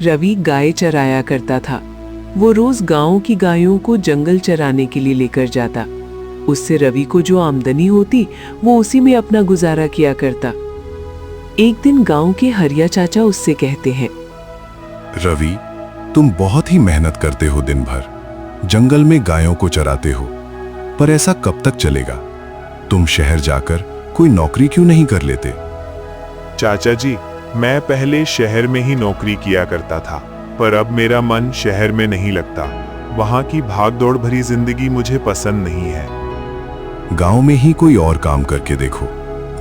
रवि गाय चराया करता था। वो रोज गांव की गायों को जंगल चराने के लिए लेकर जाता। उससे रवि को जो आमदनी होती वो उसी में अपना गुजारा किया करता। एक दिन गांव के हरिया चाचा उससे कहते हैं, रवि, तुम बहुत ही मेहनत करते हो, दिन भर जंगल में गायों को चराते हो, पर ऐसा कब तक चलेगा? तुम शहर जाकर कोई नौकरी क्यों नहीं कर लेते? चाचा जी, मैं पहले शहर में ही नौकरी किया करता था, पर अब मेरा मन शहर में नहीं लगता। वहां की भागदौड़ भरी जिंदगी मुझे पसंद नहीं है। गांव में ही कोई और काम करके देखो,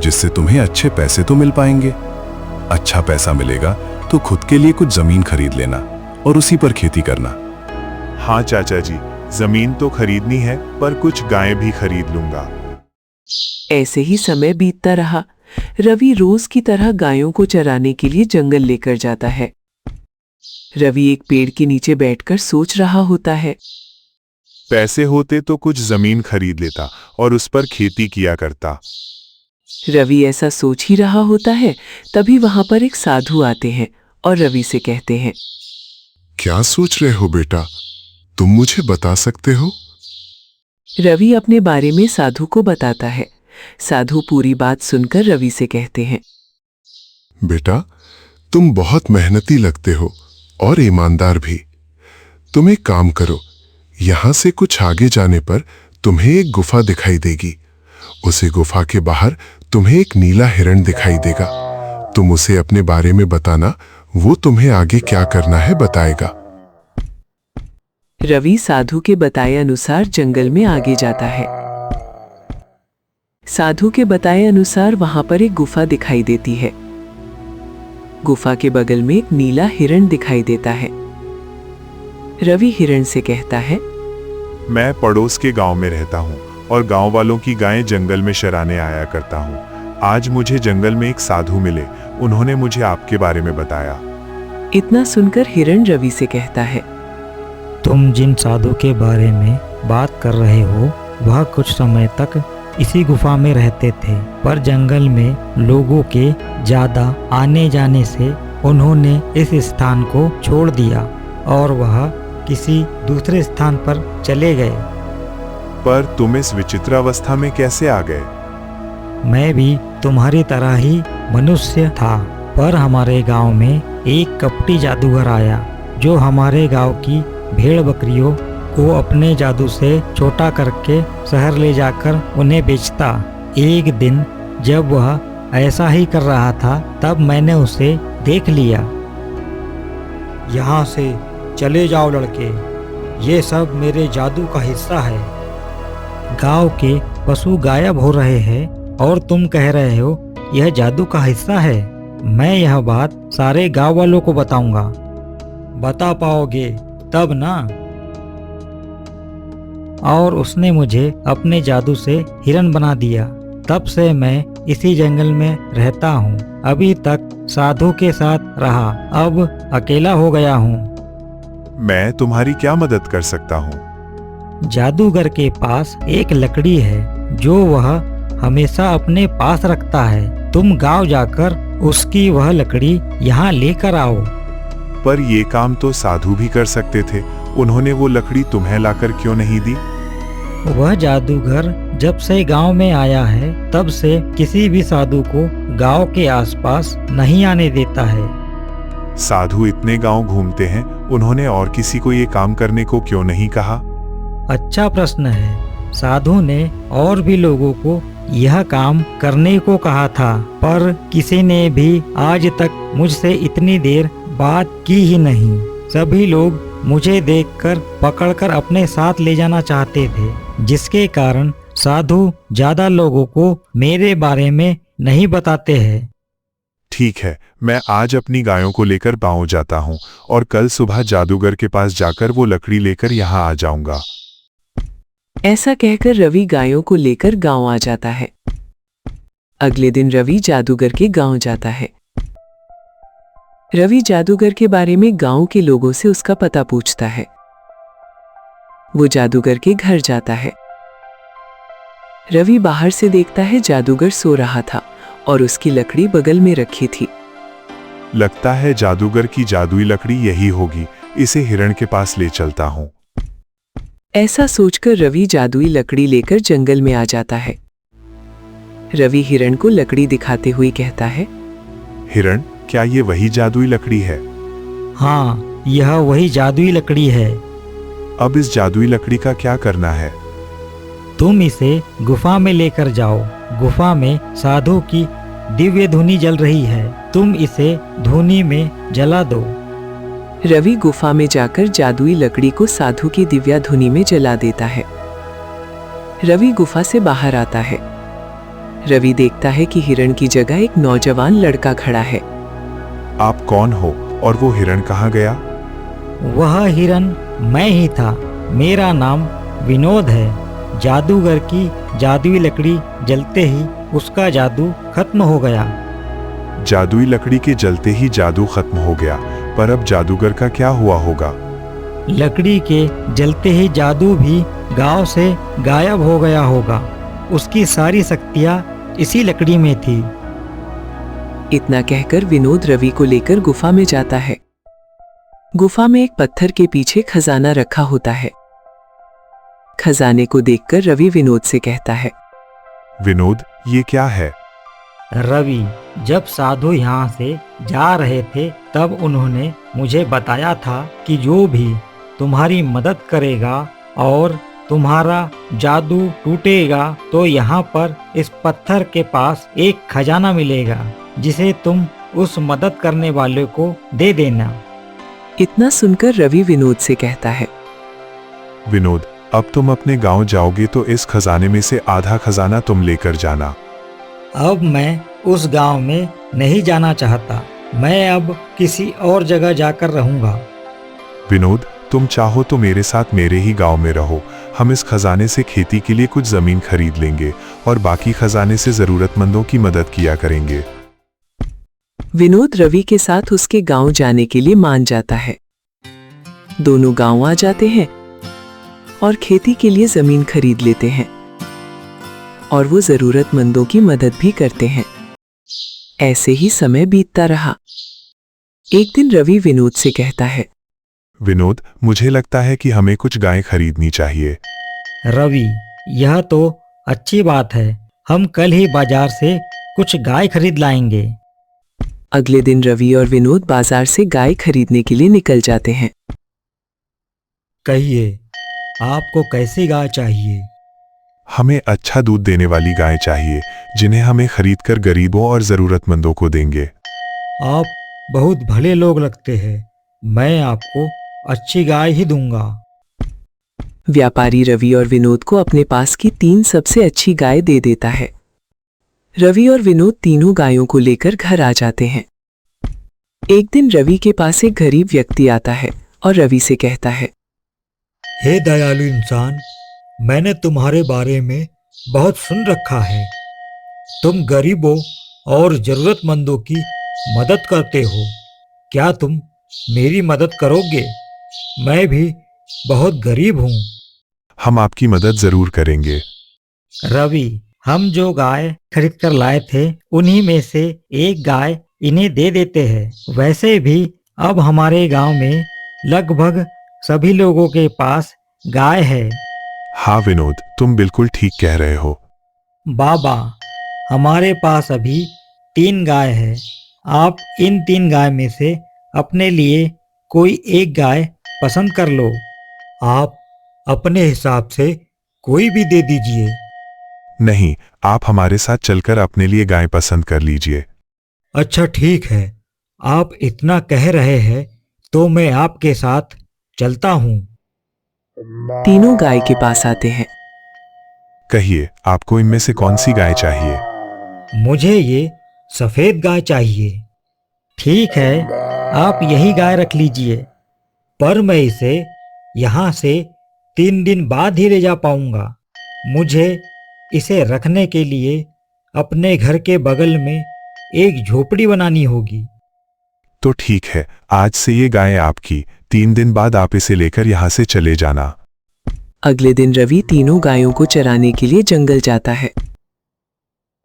जिससे तुम्हें अच्छे पैसे तो मिल पाएंगे। अच्छा पैसा मिलेगा तो खुद के लिए कुछ जमीन खरीद लेना और उसी पर खेती करना। हाँ चाचा जी, जमीन तो खरीदनी है, पर कुछ गायें भी खरीद लूंगा। ऐसे ही समय बीतता रहा। रवि रोज की तरह गायों को चराने के लिए जंगल लेकर जाता है। रवि एक पेड़ के नीचे बैठकर सोच रहा होता है। पैसे होते तो कुछ जमीन खरीद लेता और उस पर खेती किया करता। रवि ऐसा सोच ही रहा होता है, तभी वहां पर एक साधु आते हैं और रवि से कहते हैं, क्या सोच रहे हो बेटा? तुम मुझे बता सकते हो? रवि अपने बारे में साधु को बताता है। साधु पूरी बात सुनकर रवि से कहते हैं, बेटा, तुम बहुत मेहनती लगते हो और ईमानदार भी। तुम एक काम करो, यहां से कुछ आगे जाने पर तुम्हें एक गुफा दिखाई देगी। उसी गुफा के बाहर तुम्हें एक नीला हिरण दिखाई देगा। तुम उसे अपने बारे में बताना, वो तुम्हें आगे क्या करना है बताएगा। रवि साधु के बताए अनुसार जंगल में आगे जाता है। साधु के बताए अनुसार वहां पर एक गुफा दिखाई देती है। गुफा के बगल में एक नीला हिरण दिखाई देता है। रवि हिरण से कहता है, मैं पड़ोस के गांव में रहता हूं और गांव वालों की गायें जंगल में चराने आया करता हूं। आज मुझे जंगल में एक साधु मिले, उन्होंने मुझे आपके बारे में बताया। इतना सुनकर हिरण रवि से कहता है, तुम जिन साधु के बारे में बात कर रहे हो, वह कुछ समय तक इसी गुफा में रहते थे, पर जंगल में लोगों के ज्यादा आने जाने से उन्होंने इस स्थान को छोड़ दिया और वह किसी दूसरे स्थान पर चले गए। पर तुम इस विचित्र अवस्था में कैसे आ गए? मैं भी तुम्हारी तरह ही मनुष्य था, पर हमारे गांव में एक कपटी जादूगर आया जो हमारे गांव की भेड़ बकरियों को अपने जादू से छोटा करके शहर ले जाकर उन्हें बेचता। एक दिन जब वह ऐसा ही कर रहा था, तब मैंने उसे देख लिया। यहाँ से चले जाओ लड़के, ये सब मेरे जादू का हिस्सा है। गांव के पशु गायब हो रहे हैं और तुम कह रहे हो यह जादू का हिस्सा है। मैं यह बात सारे गांव वालों को बताऊंगा। बता पाओगे तब ना? और उसने मुझे अपने जादू से हिरन बना दिया। तब से मैं इसी जंगल में रहता हूँ। अभी तक साधु के साथ रहा, अब अकेला हो गया हूँ। मैं तुम्हारी क्या मदद कर सकता हूँ? जादूगर के पास एक लकड़ी है जो वह हमेशा अपने पास रखता है। तुम गांव जाकर उसकी वह लकड़ी यहाँ लेकर आओ। पर ये काम तो साधु भी कर सकते थे, उन्होंने वो लकड़ी तुम्हें लाकर क्यों नहीं दी? वह जादूगर जब से गांव में आया है, तब से किसी भी साधु को गांव के आसपास नहीं आने देता है। साधु इतने गांव घूमते हैं, उन्होंने और किसी को ये काम करने को क्यों नहीं कहा? अच्छा प्रश्न है। साधु ने और भी लोगों को यह काम करने को कहा था, पर किसी ने भी आज तक मुझसे इतनी देर बात की ही नहीं। सभी लोग मुझे देखकर पकड़कर अपने साथ ले जाना चाहते थे, जिसके कारण साधु ज्यादा लोगों को मेरे बारे में नहीं बताते हैं। ठीक है, मैं आज अपनी गायों को लेकर गांव जाता हूँ और कल सुबह जादूगर के पास जाकर वो लकड़ी लेकर यहाँ आ जाऊंगा। ऐसा कहकर रवि गायों को लेकर गांव आ जाता है। अगले दिन रवि जादूगर के गांव जाता है। रवि जादूगर के बारे में गांव के लोगों से उसका पता पूछता है। वो जादूगर के घर जाता है। रवि बाहर से देखता है जादूगर सो रहा था और उसकी लकड़ी बगल में रखी थी। लगता है जादूगर की जादुई लकड़ी यही होगी, इसे हिरण के पास ले चलता हूं। ऐसा सोचकर रवि जादुई लकड़ी लेकर जंगल में आ जाता है। रवि हिरण को लकड़ी दिखाते हुए कहता है, हिरण, क्या ये वही जादुई लकड़ी है? हाँ, यह वही जादुई लकड़ी है। अब इस जादुई लकड़ी का क्या करना है? तुम इसे गुफा में लेकर जाओ। गुफा में साधु की दिव्य धुनी जल रही है। तुम इसे धुनी में जला दो। रवि गुफा में जाकर जादुई लकड़ी को साधु की दिव्या धुनी में जला देता है। रवि गुफा से बाहर आता है। रवि देखता है कि हिरण की जगह एक नौजवान लड़का खड़ा है। आप कौन हो और वो हिरण कहाँ गया? वह हिरण मैं ही था। मेरा नाम विनोद है। जादूगर की जादुई लकड़ी जलते ही उसका जादू खत्म हो गया। जादुई लकड़ी के जलते ही जादू खत्म हो गया, पर अब जादूगर का क्या हुआ होगा? लकड़ी के जलते ही जादू भी गांव से गायब हो गया होगा। उसकी सारी शक्तियाँ इसी लकड़ी में थी। इतना कहकर विनोद रवि को लेकर गुफा में जाता है। गुफा में एक पत्थर के पीछे खजाना रखा होता है। खजाने को देखकर रवि विनोद से कहता है, विनोद, ये क्या है? रवि, जब साधु यहाँ से जा रहे थे तब उन्होंने मुझे बताया था कि जो भी तुम्हारी मदद करेगा और तुम्हारा जादू टूटेगा तो यहाँ पर इस पत्थर के पास एक खजाना मिलेगा, जिसे तुम उस मदद करने वाले को दे देना। इतना सुनकर रवि विनोद से कहता है, विनोद, अब तुम अपने गांव जाओगे तो इस खजाने में से आधा खजाना तुम लेकर जाना। अब मैं उस गांव में नहीं जाना चाहता। मैं अब किसी और जगह जाकर रहूंगा। विनोद, तुम चाहो तो मेरे साथ मेरे ही गांव में रहो। हम इस खजाने से खेती के लिए कुछ जमीन खरीद लेंगे और बाकी खजाने से जरूरतमंदों की मदद किया करेंगे। विनोद रवि के साथ उसके गांव जाने के लिए मान जाता है। दोनों गांव आ जाते हैं और खेती के लिए जमीन खरीद लेते हैं और वो जरूरतमंदों की मदद भी करते हैं। ऐसे ही समय बीतता रहा। एक दिन रवि विनोद से कहता है, विनोद, मुझे लगता है कि हमें कुछ गायें खरीदनी चाहिए। रवि, यह तो अच्छी बात है। हम कल ही बाजार से कुछ गाय खरीद लाएंगे। अगले दिन रवि और विनोद बाजार से गाय खरीदने के लिए निकल जाते हैं। कहिए, आपको कैसी गाय चाहिए? हमें अच्छा दूध देने वाली गायें चाहिए, जिन्हें हमें खरीदकर गरीबों और जरूरतमंदों को देंगे। आप बहुत भले लोग लगते हैं। मैं आपको अच्छी गाय ही दूंगा। व्यापारी रवि और विनोद को अपने पास की 3 सबसे अच्छी गाय दे देता है। रवि और विनोद तीनों गायों को लेकर घर आ जाते हैं। एक दिन रवि के पास एक गरीब व्यक्ति आता है और रवि से कहता है, हे दयालु इंसान, मैंने तुम्हारे बारे में बहुत सुन रखा है। तुम गरीबों और जरूरतमंदों की मदद करते हो। क्या तुम मेरी मदद करोगे? मैं भी बहुत गरीब हूँ। हम आपकी मदद जरूर करेंगे। रवि, हम जो गाय खरीद कर लाए थे उन्हीं में से एक गाय इन्हें दे देते हैं। वैसे भी अब हमारे गांव में लगभग सभी लोगों के पास गाय है। हाँ विनोद, तुम बिल्कुल ठीक कह रहे हो। बाबा, हमारे पास अभी 3 गाय है। आप इन 3 गाय में से अपने लिए कोई एक गाय पसंद कर लो। आप अपने हिसाब से कोई भी दे दीजिए। नहीं, आप हमारे साथ चलकर अपने लिए गाय पसंद कर लीजिए। अच्छा ठीक है, आप इतना कह रहे हैं तो मैं आपके साथ चलता हूँ। तीनों गाय के पास आते हैं। कहिए, आपको इनमें से कौन सी गाय चाहिए? मुझे ये सफेद गाय चाहिए। ठीक है, आप यही गाय रख लीजिए। पर मैं इसे यहाँ से 3 दिन बाद ही ले जा पाऊंगा। मुझे इसे रखने के लिए अपने घर के बगल में एक झोपड़ी बनानी होगी। तो ठीक है, आज से ये गाय आपकी। 3 दिन बाद आप इसे लेकर यहाँ से चले जाना। अगले दिन रवि तीनों गायों को चराने के लिए जंगल जाता है।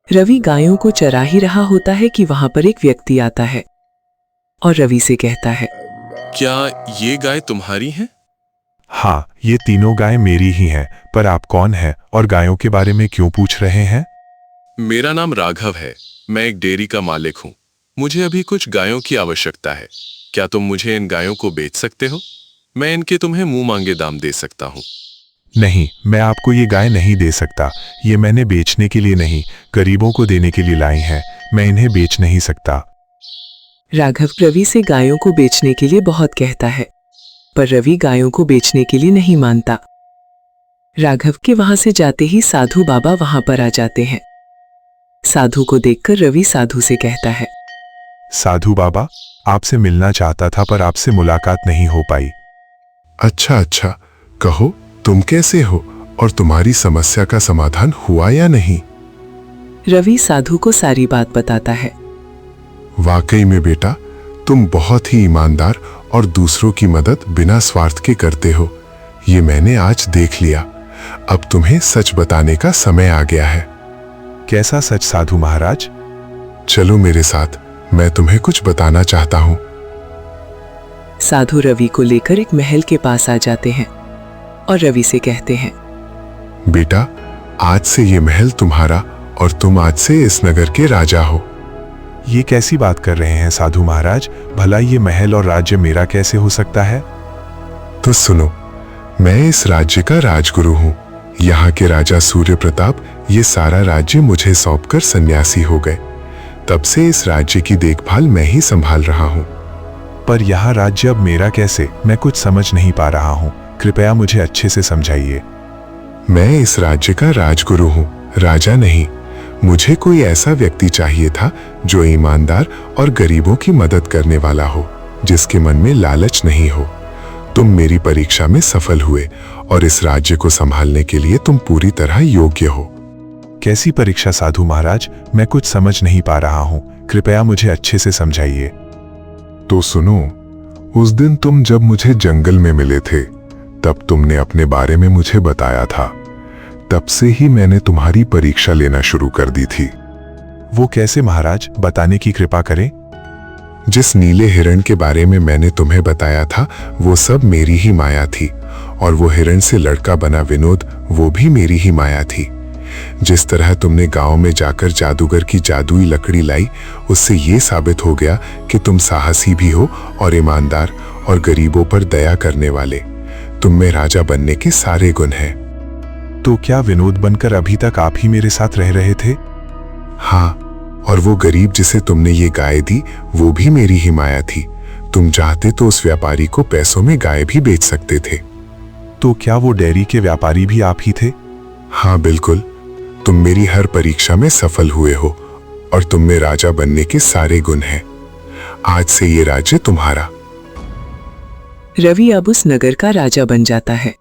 रवि गायों को चरा ही रहा होता है कि वहां पर एक व्यक्ति आता है और रवि से कहता है, क्या ये गाय तुम्हारी है? हाँ, ये तीनों गाय मेरी ही हैं, पर आप कौन हैं और गायों के बारे में क्यों पूछ रहे हैं? मेरा नाम राघव है। मैं एक डेयरी का मालिक हूँ। मुझे अभी कुछ गायों की आवश्यकता है। क्या तुम मुझे इन गायों को बेच सकते हो? मैं इनके तुम्हें मुंह मांगे दाम दे सकता हूँ। नहीं, मैं आपको ये गाय नहीं दे सकता। ये मैंने बेचने के लिए नहीं, गरीबों को देने के लिए लाई हैं। मैं इन्हें बेच नहीं सकता। राघव रवि से गायों को बेचने के लिए बहुत कहता है, पर रवि गायों को बेचने के लिए नहीं मानता। राघव के वहां से जाते ही साधु बाबा वहां पर आ जाते हैं। साधु को देखकर रवि साधु से कहता है, साधु बाबा, आपसे मिलना चाहता था पर आपसे मुलाकात नहीं हो पाई। अच्छा अच्छा, कहो तुम कैसे हो और तुम्हारी समस्या का समाधान हुआ या नहीं? रवि साधु को सारी बात बताता है। वाकई में बेटा, तुम बहुत ही ईमानदार और दूसरों की मदद बिना स्वार्थ के करते हो। ये मैंने आज देख लिया। अब तुम्हें सच बताने का समय आ गया है। कैसा सच साधु महाराज? चलो मेरे साथ, मैं तुम्हें कुछ बताना चाहता हूँ। साधु रवि को लेकर एक महल के पास आ जाते हैं और रवि से कहते हैं, बेटा, आज से ये महल तुम्हारा और तुम आज से इस नगर के राजा हो। ये कैसी बात कर रहे हैं साधु महाराज? भला ये महल और राज्य मेरा कैसे हो सकता है? तो सुनो, मैं इस राज्य का राजगुरु हूँ। यहाँ के राजा सूर्य प्रताप ये सारा राज्य मुझे सौंपकर सन्यासी हो गए। तब से इस राज्य की देखभाल मैं ही संभाल रहा हूँ। पर यह राज्य अब मेरा कैसे? मैं कुछ समझ नहीं पा रहा हूँ। कृपया मुझे अच्छे से समझाइए। मैं इस राज्य का राजगुरु हूँ, राजा नहीं। मुझे कोई ऐसा व्यक्ति चाहिए था जो ईमानदार और गरीबों की मदद करने वाला हो, जिसके मन में लालच नहीं हो। तुम मेरी परीक्षा में सफल हुए और इस राज्य को संभालने के लिए तुम पूरी तरह योग्य हो। कैसी परीक्षा साधु महाराज? मैं कुछ समझ नहीं पा रहा हूँ। कृपया मुझे अच्छे से समझाइए। तो सुनो, उस दिन तुम जब मुझे जंगल में मिले थे, तब तुमने अपने बारे में मुझे बताया था। तब से ही मैंने तुम्हारी परीक्षा लेना शुरू कर दी थी। वो कैसे महाराज? बताने की कृपा करें। जिस नीले हिरण के बारे में मैंने तुम्हें बताया था, वो सब मेरी ही माया थी। और वो हिरण से लड़का बना विनोद, वो भी मेरी ही माया थी। जिस तरह तुमने गांव में जाकर जादूगर की जादुई लकड़ी लाई, उससे ये साबित हो गया कि तुम साहसी भी हो और ईमानदार और गरीबों पर दया करने वाले। तुम में राजा बनने के सारे गुण हैं। तो क्या विनोद बनकर अभी तक आप ही मेरे साथ रह रहे थे? हाँ, और वो गरीब जिसे तुमने ये गाय दी, वो भी मेरी ही माया थी। तुम चाहते तो उस व्यापारी को पैसों में गाय भी बेच सकते थे। तो क्या वो डेयरी के व्यापारी भी आप ही थे? हाँ बिल्कुल। तुम मेरी हर परीक्षा में सफल हुए हो और तुम में राजा बनने के सारे गुण हैं। आज से ये राज्य तुम्हारा। रवि अब उस नगर का राजा बन जाता है।